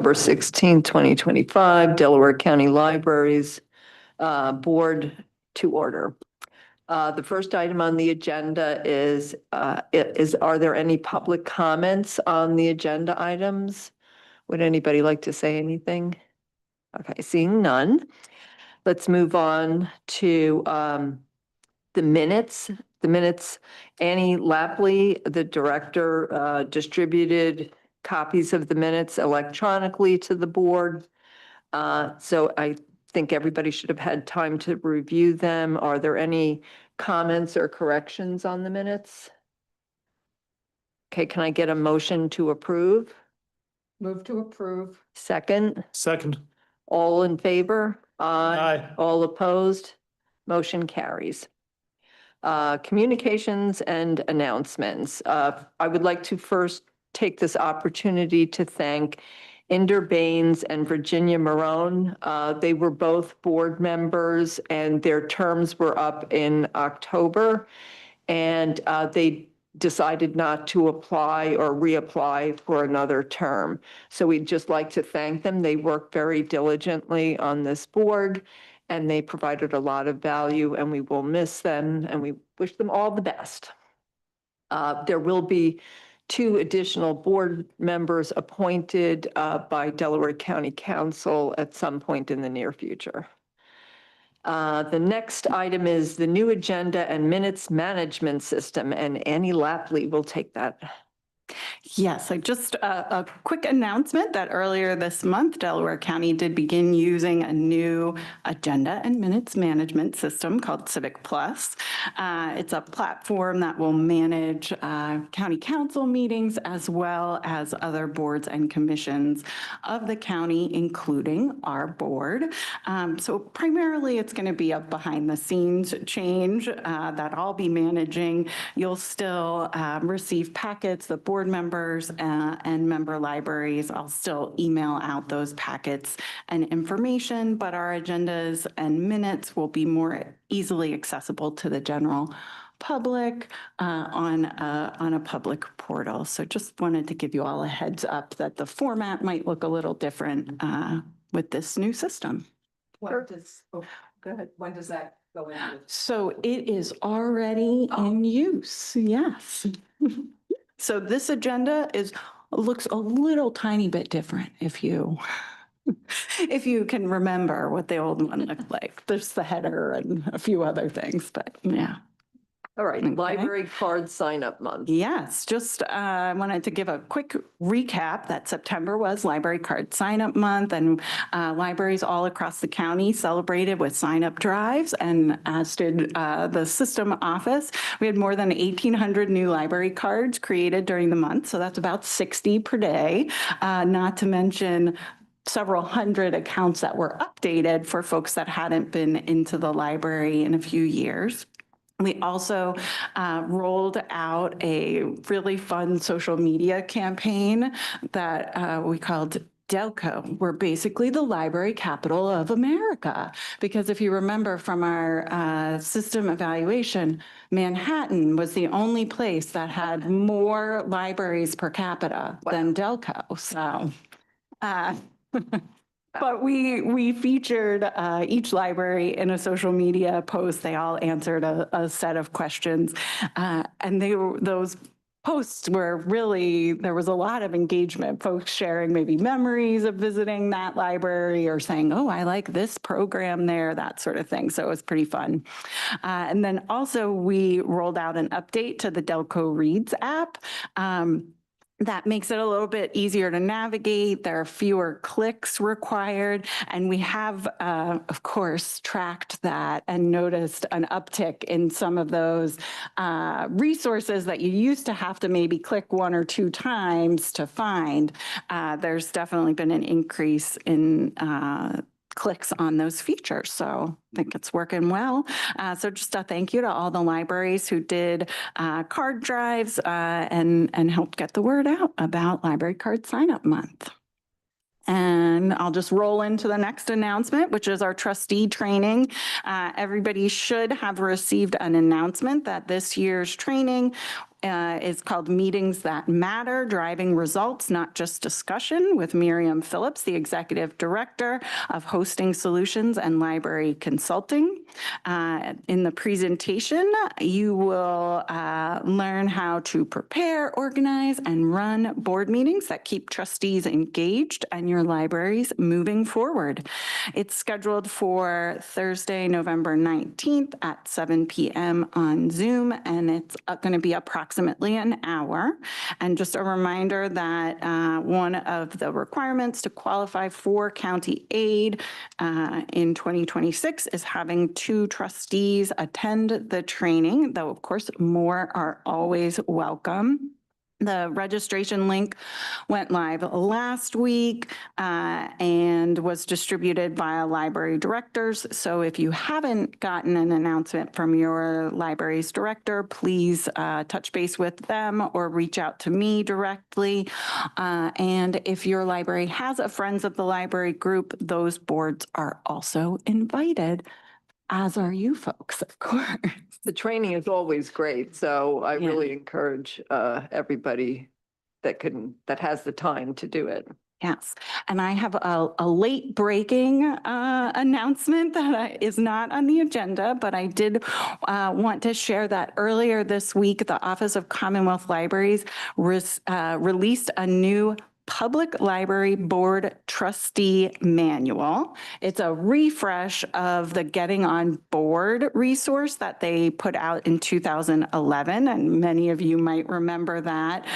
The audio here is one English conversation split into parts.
October 16, 2025, Delaware County Libraries Board to order. The first item on the agenda is are there any public comments on the agenda items? Would anybody like to say anything? Okay, seeing none. Let's move on to the minutes. Annie Lapley, the director, distributed copies of the minutes electronically to the board. So I think everybody should have had time to review them. Are there any comments or corrections on the minutes? Okay, can I get a motion to approve? Move to approve. Second, Second. all in favor? Aye. All opposed? Motion carries. Communications and announcements. I would like to first take this opportunity to thank Inder Baines and Virginia Marone. They were both board members and their terms were up in October. And they decided not to apply or reapply for another term. So we'd just like to thank them. They worked very diligently on this board and they provided a lot of value and we will miss them and we wish them all the best. There will be 2 additional board members appointed by Delaware County Council at some point in the near future. The next item is the new agenda and minutes management system, and Annie Lapley will take that. Yes, just a quick announcement that earlier this month, Delaware County did begin using a new agenda and minutes management system called Civic Plus. It's a platform that will manage county council meetings as well as other boards and commissions of the county, including our board. So primarily it's going to be a behind the scenes change that I'll be managing. You'll still receive packets, the board members and member libraries. I'll still email out those packets and information, but our agendas and minutes will be more easily accessible to the general public on a public portal. So just wanted to give you all a heads up that the format might look a little different with this new system. Go ahead. When does that go into? So it is already in use, yes. So this agenda looks a little tiny bit different if you can remember what the old one looked like. There's the header and a few other things, but yeah. All right, okay. Library card sign-up month. Yes, just I wanted to give a quick recap that September was Library Card Sign-up Month, and libraries all across the county celebrated with sign-up drives, and as did the system office. We had more than 1,800 new library cards created during the month, so that's about 60 per day, not to mention several hundred accounts that were updated for folks that hadn't been into the library in a few years. We also rolled out a really fun social media campaign that we called Delco. We're basically the library capital of America. Because if you remember from our system evaluation, Manhattan was the only place that had more libraries per capita than Delco. So. But we featured each library in a social media post. They all answered a set of questions. And those posts were really, there was a lot of engagement, folks sharing maybe memories of visiting that library or saying, oh, I like this program there, that sort of thing. So it was pretty fun. And then also we rolled out an update to the Delco Reads app. That makes it a little bit easier to navigate. There are fewer clicks required. And we have, of course, tracked that and noticed an uptick in some of those resources that you used to have to maybe click 1 or 2 times to find. There's definitely been an increase in clicks on those features. So I think it's working well. So just a thank you to all the libraries who did card drives and helped get the word out about Library Card Sign-up Month. And I'll just roll into the next announcement, which is our trustee training. Everybody should have received an announcement that this year's training is called Meetings That Matter, Driving Results, Not Just Discussion, with Miriam Phillips, the Executive Director of Hosting Solutions and Library Consulting. In the presentation, you will learn how to prepare, organize, and run board meetings that keep trustees engaged and your libraries moving forward. It's scheduled for Thursday, November 19th at 7 p.m. on Zoom, and it's going to be approximately an hour. And just a reminder that one of the requirements to qualify for county aid in 2026 is having 2 trustees attend the training, though of course more are always welcome. The registration link went live last week and was distributed via library directors. So if you haven't gotten an announcement from your library's director, please touch base with them or reach out to me directly. And if your library has a Friends of the Library group, those boards are also invited, as are you folks, of course. The training is always great, so I Yeah. really encourage everybody that has the time to do it. Yes, and I have a late breaking announcement that is not on the agenda, but I did want to share that earlier this week, the Office of Commonwealth Libraries released a new Public Library Board Trustee Manual. It's a refresh of the Getting on Board resource that they put out in 2011, and many of you might remember that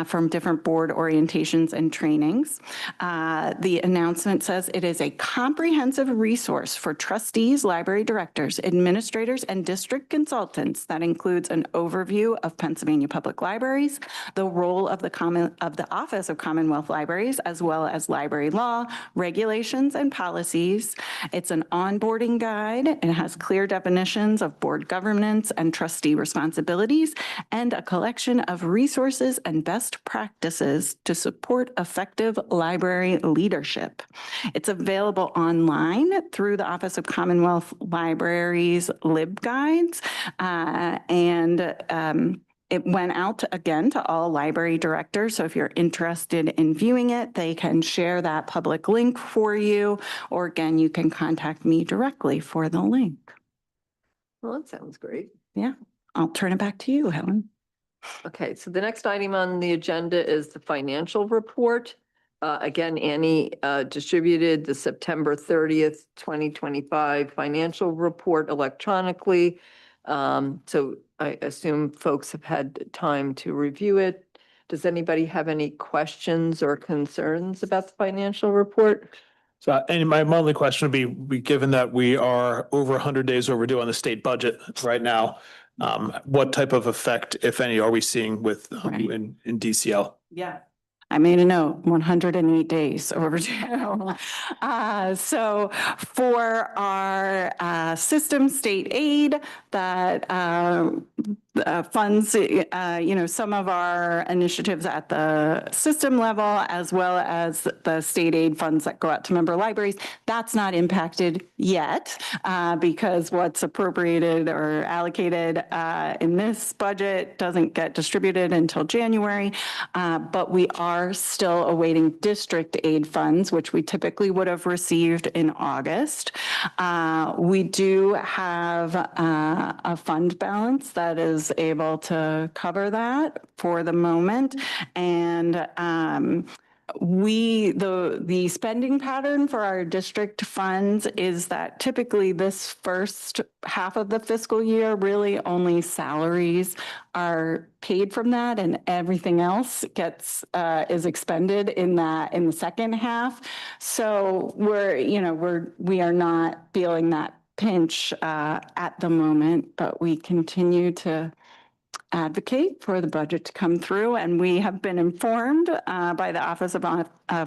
from different board orientations and trainings. The announcement says it is a comprehensive resource for trustees, library directors, administrators, and district consultants that includes an overview of Pennsylvania Public Libraries, the role of the Office of Commonwealth Libraries, as well as library law, regulations, and policies. It's an onboarding guide. It has clear definitions of board governance and trustee responsibilities, and a collection of resources and best practices to support effective library leadership. It's available online through the Office of Commonwealth Libraries LibGuides, and it went out again to all library directors. So if you're interested in viewing it, they can share that public link for you, or again, you can contact me directly for the link. Well, that sounds great. Yeah, I'll turn it back to you, Helen. Okay, so the next item on the agenda is the financial report. Again, Annie distributed the September 30th, 2025 financial report electronically. So I assume folks have had time to review it. Does anybody have any questions or concerns about the financial report? So, and my only question would be, given that we are over 100 days overdue on the state budget right now, what type of effect, if any, are we seeing with in DCL? Yeah. I made a note, 108 days overdue. So for our system state aid that funds, some of our initiatives at the system level, as well as the state aid funds that go out to member libraries, that's not impacted yet because what's appropriated or allocated in this budget doesn't get distributed until January. But we are still awaiting district aid funds, which we typically would have received in August. We do have a fund balance that is able to cover that for the moment. And the spending pattern for our district funds is that typically this first half of the fiscal year, really only salaries are paid from that, and everything else is expended in the second half. So we are not feeling that pinch at the moment, but we continue to advocate for the budget to come through. And we have been informed by the Office of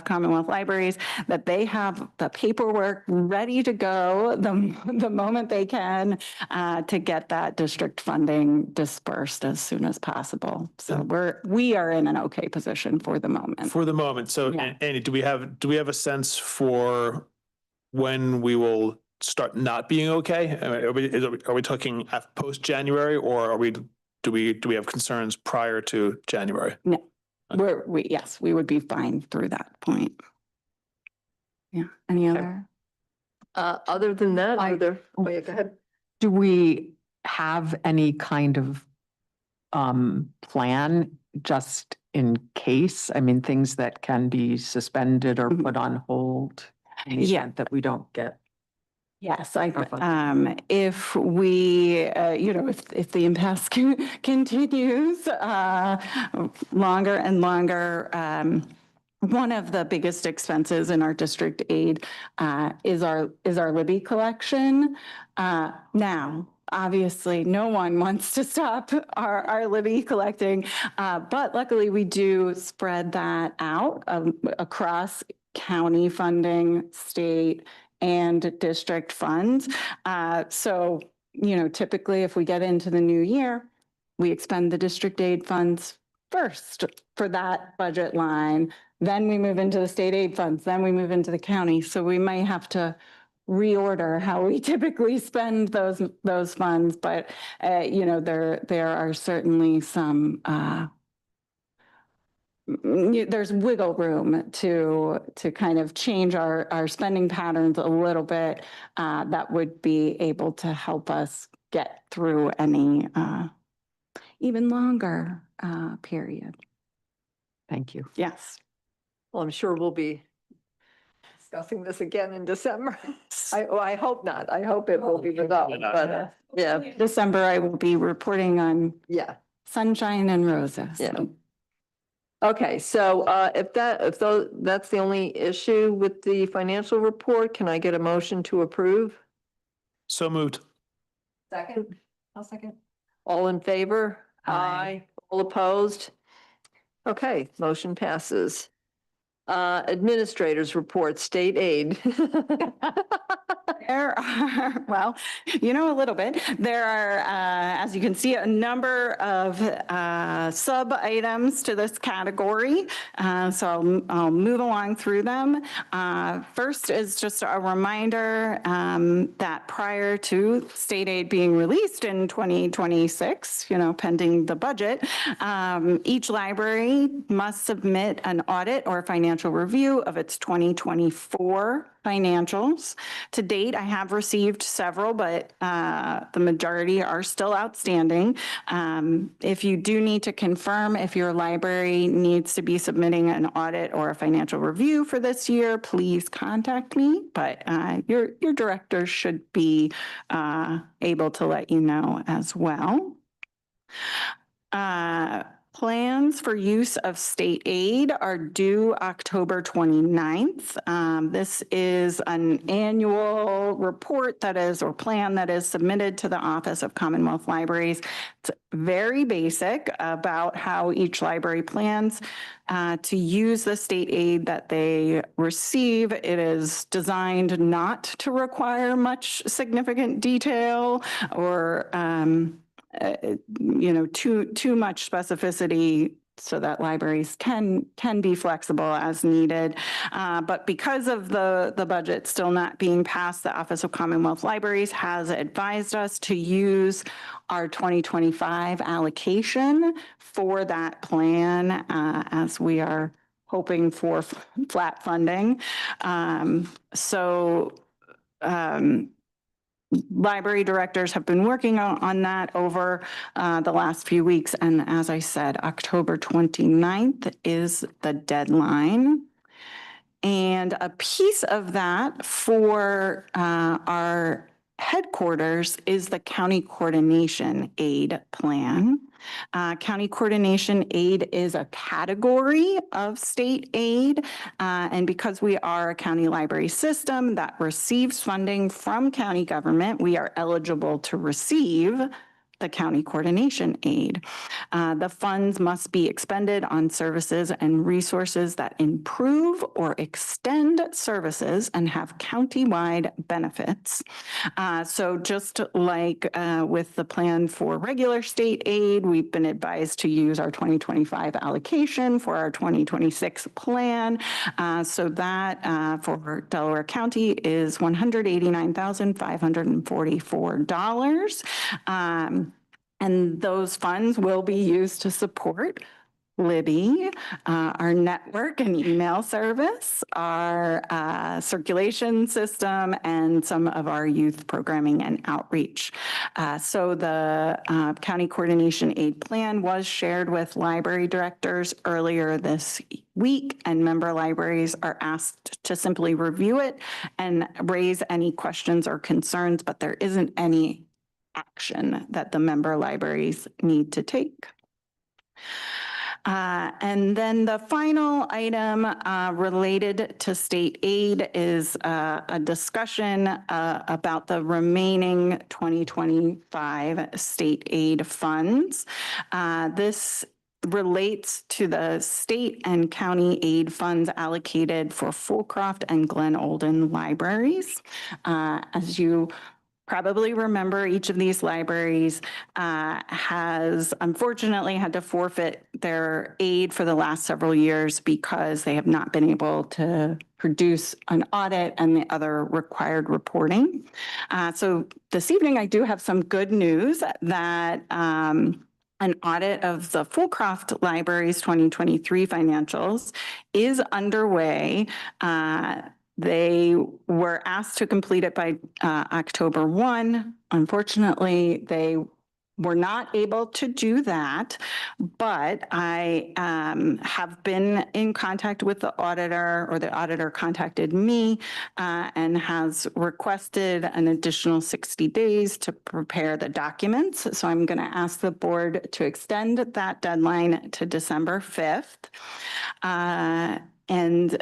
Commonwealth Libraries that they have the paperwork ready to go the moment they can to get that district funding dispersed as soon as possible. So we are in an okay position for the moment. For the moment. So, yeah. Annie, do we have a sense for when we will start not being okay? Are we talking post January, or do we have concerns prior to January? No, yes, we would be fine through that point. Yeah, any Okay. other? Other than that, I- go ahead. Do we have any kind of plan just in case? I mean, things that can be suspended or Mhm. put on hold in the Yeah. event that we don't get. Yes, if the impasse continues longer and longer, one of the biggest expenses in our district aid is our Libby collection. Now, obviously, no one wants to stop our Libby collecting, but luckily we do spread that out across county funding, state, and district funds. So, typically if we get into the new year, we expend the district aid funds first for that budget line. Then we move into the state aid funds, then we move into the county. So we might have to reorder how we typically spend those funds. But, there are certainly some, there's wiggle room to kind of change our spending patterns a little bit that would be able to help us get through any even longer period. Thank you. Yes. Well, I'm sure we'll be discussing this again in December. I hope not. I hope it will be resolved, but yeah, December, I will be reporting on yeah. sunshine and roses. Yeah. Okay, so that's the only issue with the financial report, can I get a motion to approve? So moved. Second? I'll second. All in favor? Aye. All opposed? Okay, motion passes. Administrators report, state aid. There are, well, a little bit. There are, as you can see, a number of sub items to this category. So I'll move along through them. First is just a reminder that prior to state aid being released in 2026, pending the budget, each library must submit an audit or financial review of its 2024 financials. To date, I have received several, but the majority are still outstanding. If you do need to confirm if your library needs to be submitting an audit or a financial review for this year, please contact me. But your directors should be able to let you know as well. Plans for use of state aid are due October 29th. This is an annual report or plan that is submitted to the Office of Commonwealth Libraries. It's very basic about how each library plans to use the state aid that they receive. It is designed not to require much significant detail or too much specificity so that libraries can be flexible as needed. But because of the budget still not being passed, the Office of Commonwealth Libraries has advised us to use our 2025 allocation for that plan as we are hoping for flat funding. Library directors have been working on that over the last few weeks. And as I said, October 29th is the deadline. And a piece of that for our headquarters is the county coordination aid plan. County coordination aid is a category of state aid. And because we are a county library system that receives funding from county government, we are eligible to receive the county coordination aid. The funds must be expended on services and resources that improve or extend services and have county-wide benefits. So just like with the plan for regular state aid, we've been advised to use our 2025 allocation for our 2026 plan. So that for Delaware County is $189,544. And those funds will be used to support Libby, our network and email service, our circulation system, and some of our youth programming and outreach. So the County Coordination Aid Plan was shared with library directors earlier this week, and member libraries are asked to simply review it and raise any questions or concerns, but there isn't any action that the member libraries need to take. And then the final item related to state aid is a discussion about the remaining 2025 state aid funds. This relates to the state and county aid funds allocated for Fulcroft and Glen Olden libraries. As you probably remember, each of these libraries has unfortunately had to forfeit their aid for the last several years because they have not been able to produce an audit and the other required reporting. So this evening, I do have some good news that an audit of the Fulcroft Library's 2023 financials is underway. They were asked to complete it by October 1. Unfortunately, they were not able to do that, but I have been in contact with the auditor, or the auditor contacted me and has requested an additional 60 days to prepare the documents. So I'm going to ask the board to extend that deadline to December 5th. And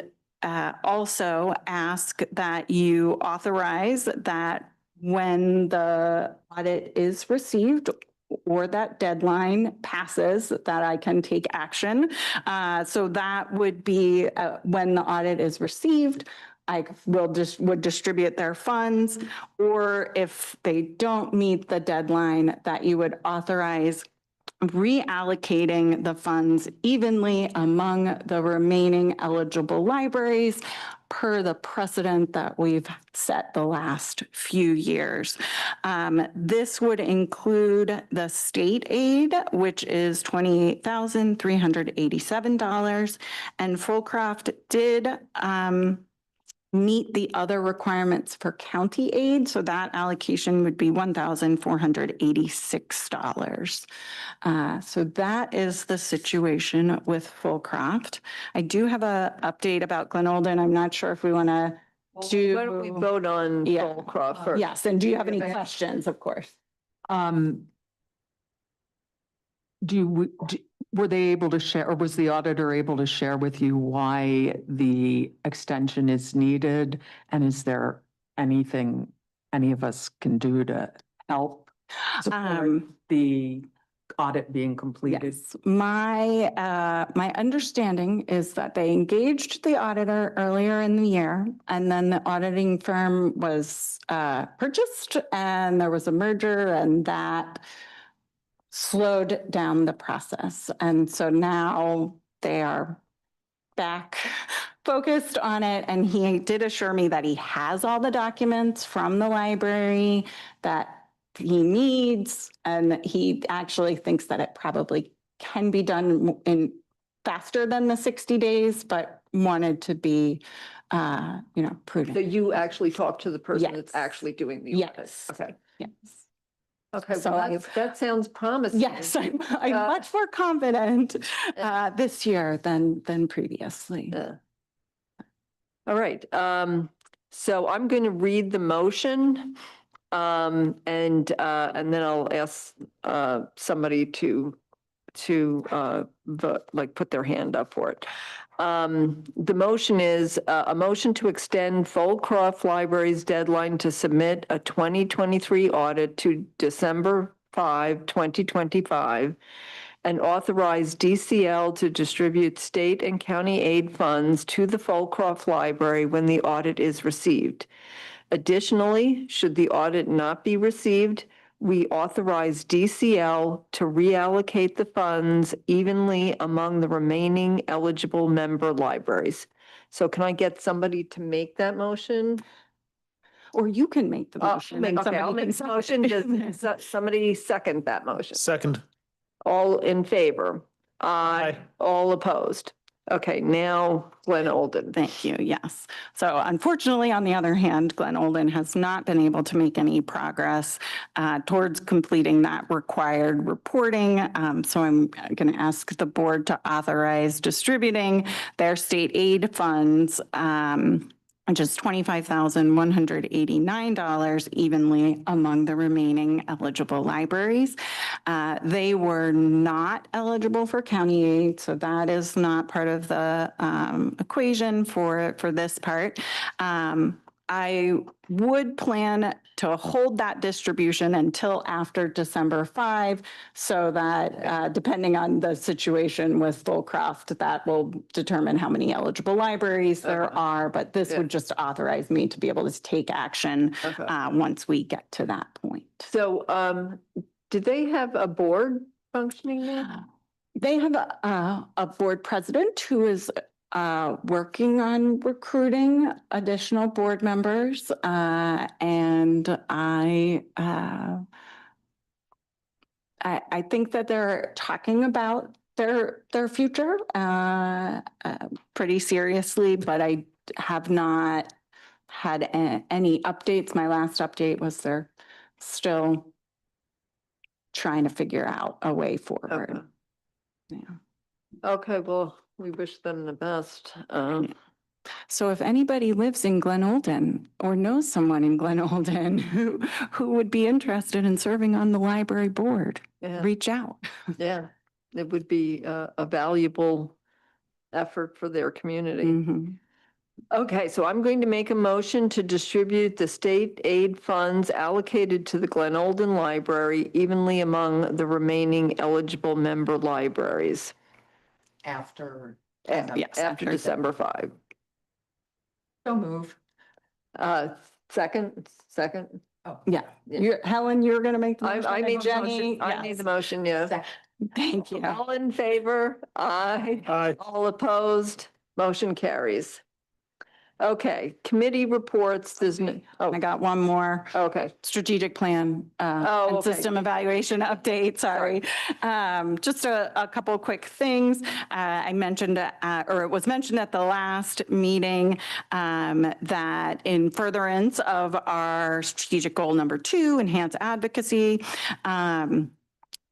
also ask that you authorize that when the audit is received or that deadline passes, that I can take action. So that would be when the audit is received, I would distribute their funds, or if they don't meet the deadline, that you would authorize reallocating the funds evenly among the remaining eligible libraries per the precedent that we've set the last few years. This would include the state aid, which is $28,387, and Fulcroft did meet the other requirements for county aid, so that allocation would be $1,486. So that is the situation with Fulcroft. I do have an update about Glen Olden. I'm not sure if we want to do. Why don't we vote on Yeah. Fulcroft first? Yes, and do you have any questions, of course? Were they able to share, or was the auditor able to share with you why the extension is needed? And is there anything any of us can do to help support the audit being completed? Yes, my understanding is that they engaged the auditor earlier in the year, and then the auditing firm was purchased, and there was a merger, and that slowed down the process. And so now they are back focused on it. And he did assure me that he has all the documents from the library that he needs. And he actually thinks that it probably can be done in faster than the 60 days, but wanted to be, prudent. So you actually talked to the person Yes. that's actually doing the audit? Yes. Okay. Yes. Okay, So well, that sounds promising. Yes, I'm much more confident this year than previously. Yeah. All right, so I'm going to read the motion, and then I'll ask somebody to vote, like put their hand up for it. The motion is a motion to extend Fulcroft Library's deadline to submit a 2023 audit to December 5, 2025, and authorize DCL to distribute state and county aid funds to the Fulcroft Library when the audit is received. Additionally, should the audit not be received, we authorize DCL to reallocate the funds evenly among the remaining eligible member libraries. So can I get somebody to make that motion? Or you can make the motion. and Okay, I'll somebody make can the motion. second. Does somebody second that motion? Second. All in favor? Aye. All opposed? Okay, now Glenn Olden. Thank you, yes. So unfortunately, on the other hand, Glenn Olden has not been able to make any progress towards completing that required reporting. So I'm going to ask the board to authorize distributing their state aid funds, which is $25,189 evenly among the remaining eligible libraries. They were not eligible for county aid, so that is not part of the equation for this part. I would plan to hold that distribution until after December 5, so that depending on the situation with Fullcroft, that will determine how many eligible libraries there are. But this would just authorize me to be able to take action once we get to that point. So, do they have a board functioning now? They have a board president who is working on recruiting additional board members, and I think that they're talking about their future pretty seriously, but I have not had any updates. My last update was they're still trying to figure out a way forward. Okay. Yeah. Okay, well, we wish them the best. So if anybody lives in Glen Olden or knows someone in Glen Olden who would be interested in serving on the library board, Yeah, reach out. yeah, it would be a valuable effort for their community. Mhm. Okay, so I'm going to make a motion to distribute the state aid funds allocated to the Glen Olden Library evenly among the remaining eligible member libraries. After. Yes, After after December 5. So move. Second. Yeah, Helen, you're going to make the motion. I made the Jenny, motion. I made yes. the motion, yeah. Thank you. All in favor? Aye. Aye. All opposed? Motion carries. Okay, committee reports, there's no, I got one more. okay. Strategic plan and Okay. system evaluation update, sorry. Just a couple quick things. I mentioned, or it was mentioned at the last meeting, that in furtherance of our strategic goal number 2, enhance advocacy,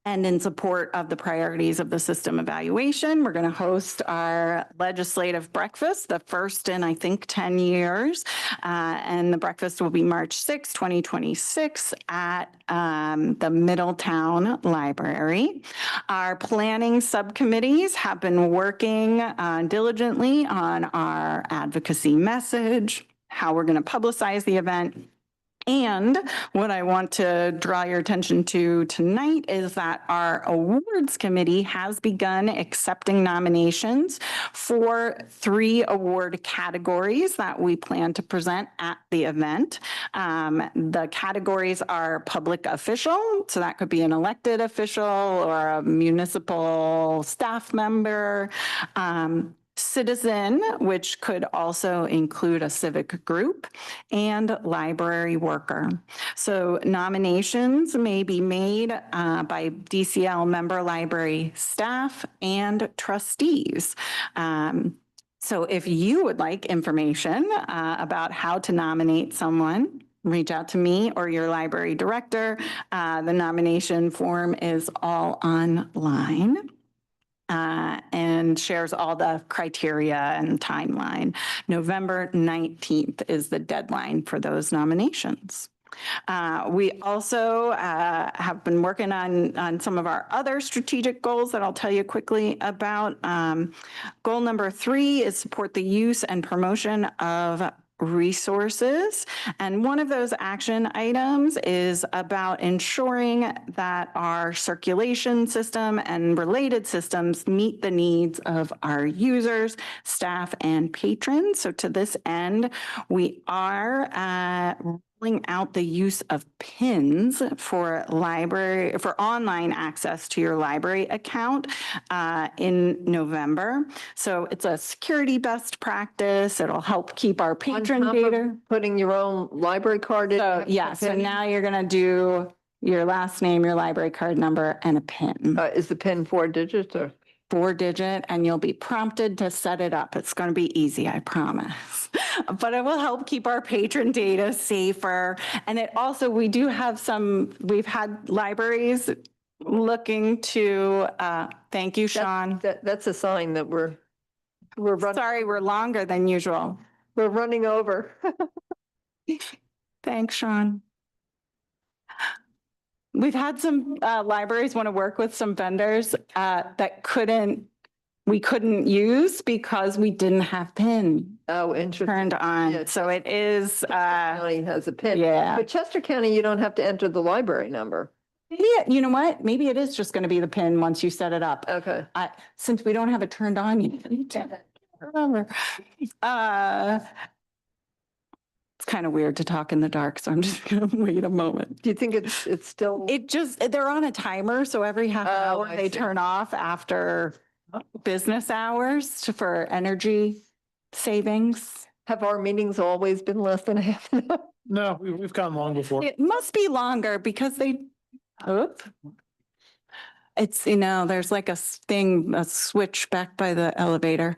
and in support of the priorities of the system evaluation, we're going to host our legislative breakfast, the first in, I think, 10 years. And the breakfast will be March 6, 2026 at the Middletown Library. Our planning subcommittees have been working diligently on our advocacy message, how we're going to publicize the event. And what I want to draw your attention to tonight is that our awards committee has begun accepting nominations for 3 award categories that we plan to present at the event. The categories are public official, so that could be an elected official or a municipal staff member, citizen, which could also include a civic group, and library worker. So nominations may be made by DCL member library staff and trustees. So if you would like information about how to nominate someone, reach out to me or your library director. The nomination form is all online. And shares all the criteria and timeline. November 19th is the deadline for those nominations. We also have been working on some of our other strategic goals that I'll tell you quickly about. Goal number 3 is support the use and promotion of resources. And one of those action items is about ensuring that our circulation system and related systems meet the needs of our users, staff, and patrons. So to this end, we are rolling out the use of PINs for online access to your library account in November. So it's a security best practice. It'll help keep our patron On top of data. putting your own library card in. you So have to yeah, put so PIN? now you're gonna do your last name, your library card number, and a PIN. Is the PIN 4 digits or? 4-digit, and you'll be prompted to set it up. It's going to be easy, I promise. But it will help keep our patron data safer. And it also, we've had libraries looking to, thank you, Sean. That's a sign that we're running, Sorry, we're longer than usual. we're running over. Thanks, Sean. We've had some libraries want to work with some vendors that we couldn't use because we didn't have PIN Oh, interesting. turned Yeah, on. So it is, County has a PIN. yeah. But Chester County, you don't have to enter the library number. Yeah, you know what? Maybe it is just going to be the PIN once you set it up. Okay. Since we don't have it turned on yet. I can't remember. It's kind of weird to talk in the dark, so I'm just going to wait a moment. Do you think it's still? They're on a timer, so every half hour I they see. turn off after business hours for energy savings. Have our meetings always been less than a half an hour? No, we've gone long before. It must be longer because it's, there's like a switch back by the elevator.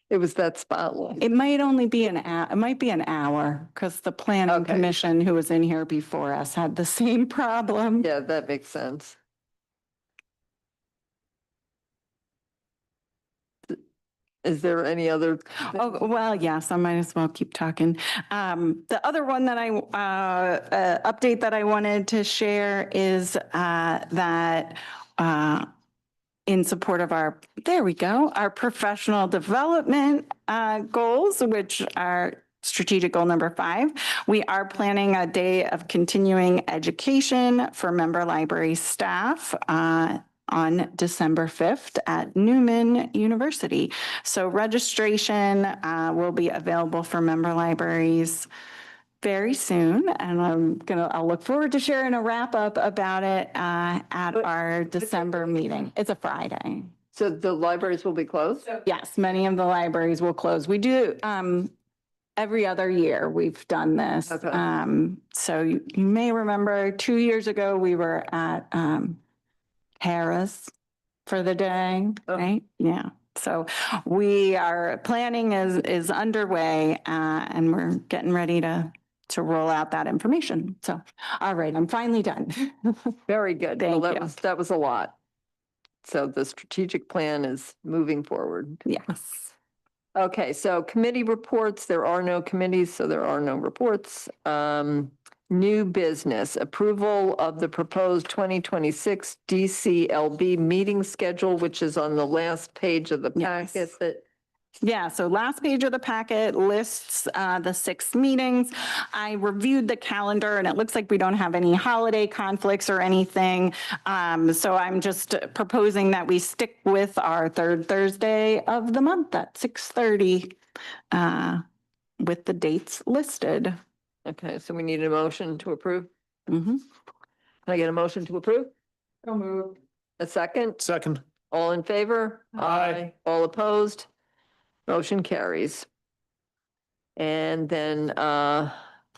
It was that spotlight. It might only be it might be an hour because the planning Okay. commission who was in here before us had the same problem. Yeah, that makes sense. Is there any other? Oh, well, yes, I might as well keep talking. The other one that update that I wanted to share is that in support of our professional development goals, which are strategic goal number 5, we are planning a day of continuing education for member library staff on December 5th at Newman University. So registration will be available for member libraries very soon, and I'll look forward to sharing a wrap up about it at our December meeting. It's a Friday. So the libraries will be closed? Yes, many of the libraries will close. We do every other year we've done this. Okay. So you may remember 2 years ago we were at Harris for the day, right? Yeah. So our planning is underway and we're getting ready to roll out that information. So, all right, I'm finally done. Very good. Thank Well, you. that was a lot. So the strategic plan is moving forward. Yes. Okay, so committee reports, there are no committees, so there are no reports. New business, approval of the proposed 2026 DCLB meeting schedule, which is on the last page of the Yes. packet that. Yeah, so last page of the packet lists the 6 meetings. I reviewed the calendar and it looks like we don't have any holiday conflicts or anything. So I'm just proposing that we stick with our 3rd Thursday of the month at 6:30 with the dates listed. Okay, so we need a motion to approve. Mhm. Can I get a motion to approve? So moved. A second? Second. All in favor? Aye. All opposed? Motion carries. And then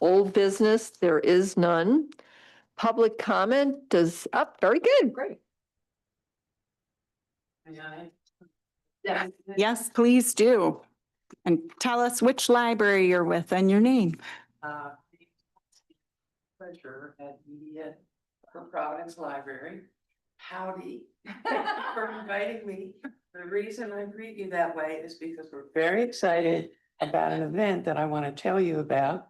old business, there is none. Public comment very good. Great. Yes, please do. And tell us which library you're with and your name. Treasurer at Media for Providence Library. Howdy. For inviting me. The reason I greet you that way is because we're very excited about an event that I want to tell you about.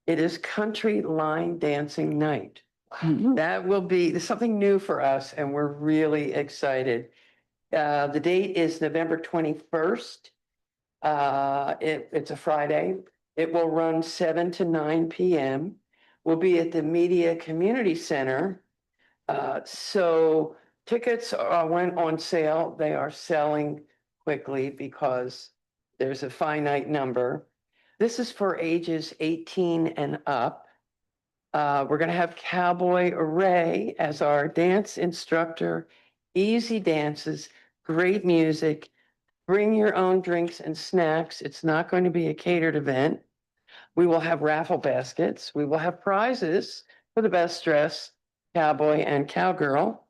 It is Country Line Dancing Night. That will be something new for us and we're really excited. The date is November 21st. It's a Friday. It will run 7 to 9 p.m. We'll be at the Media Community Center. So tickets went on sale. They are selling quickly because there's a finite number. This is for ages 18 and up. We're going to have Cowboy Ray as our dance instructor. Easy dances, great music. Bring your own drinks and snacks. It's not going to be a catered event. We will have raffle baskets. We will have prizes for the best dressed cowboy and cowgirl.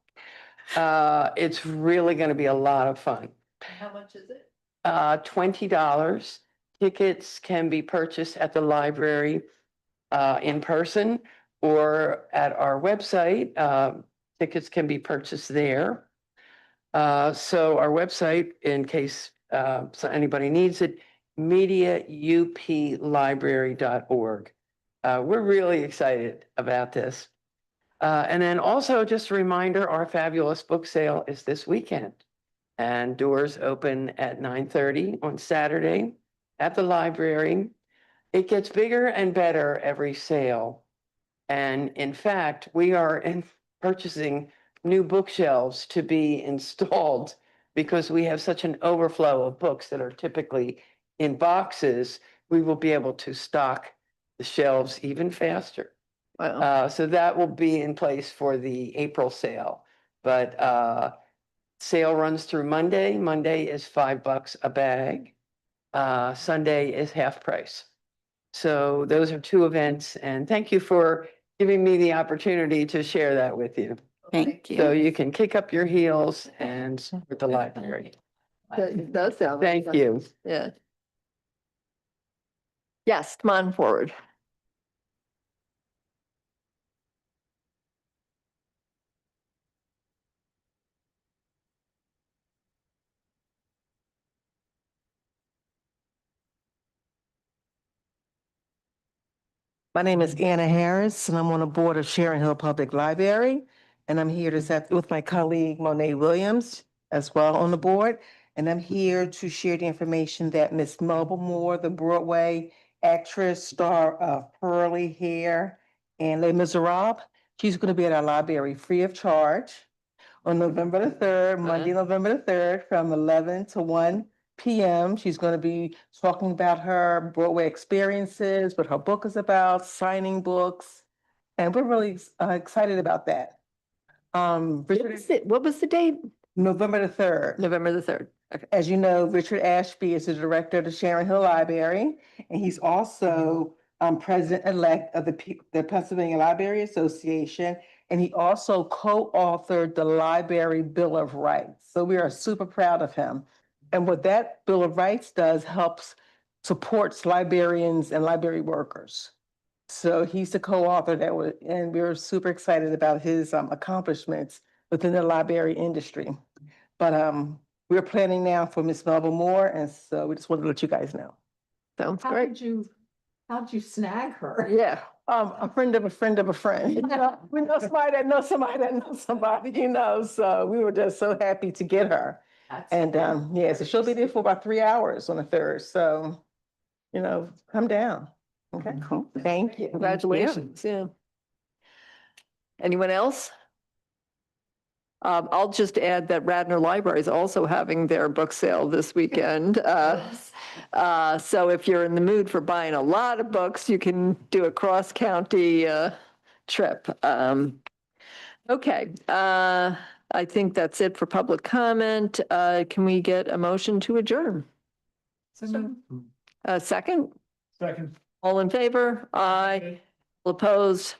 It's really going to be a lot of fun. How much is it? $20. Tickets can be purchased at the library in person or at our website. Tickets can be purchased there. So our website, in case so anybody needs it, mediauplibrary.org. We're really excited about this. And then also just a reminder, our fabulous book sale is this weekend. And doors open at 9:30 on Saturday at the library. It gets bigger and better every sale. And in fact, we are purchasing new bookshelves to be installed because we have such an overflow of books that are typically in boxes. We will be able to stock the shelves even faster. Wow. So that will be in place for the April sale. But sale runs through Monday. Monday is $5 a bag. Sunday is half price. So those are two events, and thank you for giving me the opportunity to share that with you. Thank So you. you can kick up your heels and support the library. That does sound. Thank you. Yeah. Yes, come on forward. My name is Anna Harris, and I'm on the board of Sharon Hill Public Library. And I'm here with my colleague Monet Williams as well on the board. And I'm here to share the information that Miss Melba Moore, the Broadway actress, star of Pearly Hair and Les Miserables, she's going to be at our library free of charge on November the 3rd, Monday, November the 3rd, from 11 to 1 p.m. She's going to be talking about her Broadway experiences, what her book is about, signing books, and we're really excited about that. What was the date? November the 3rd. November the 3rd. Okay. As you know, Richard Ashby is the director of the Sharon Hill Library, and he's also president-elect of the Pennsylvania Library Association, and he also co-authored the Library Bill of Rights. So we are super proud of him. And what that Bill of Rights does supports librarians and library workers. So he's the co-author and we're super excited about his accomplishments within the library industry. But we're planning now for Miss Melba Moore, and so we just wanted to let you guys know. Sounds How great. how'd you snag her? Yeah. A friend of a friend of a friend. We know somebody that knows somebody that knows somebody, so we were just so happy to get her. And yeah, so she'll be there for about 3 hours on the 3rd. So, come down. Okay, Cool. thank you. Congratulations. Yeah. Anyone else? I'll just add that Radnor Library is also having their book sale this weekend. So if you're in the mood for buying a lot of books, you can do a cross-county trip. Okay, I think that's it for public comment. Can we get a motion to adjourn? Second? Second. All in favor? Aye. All opposed?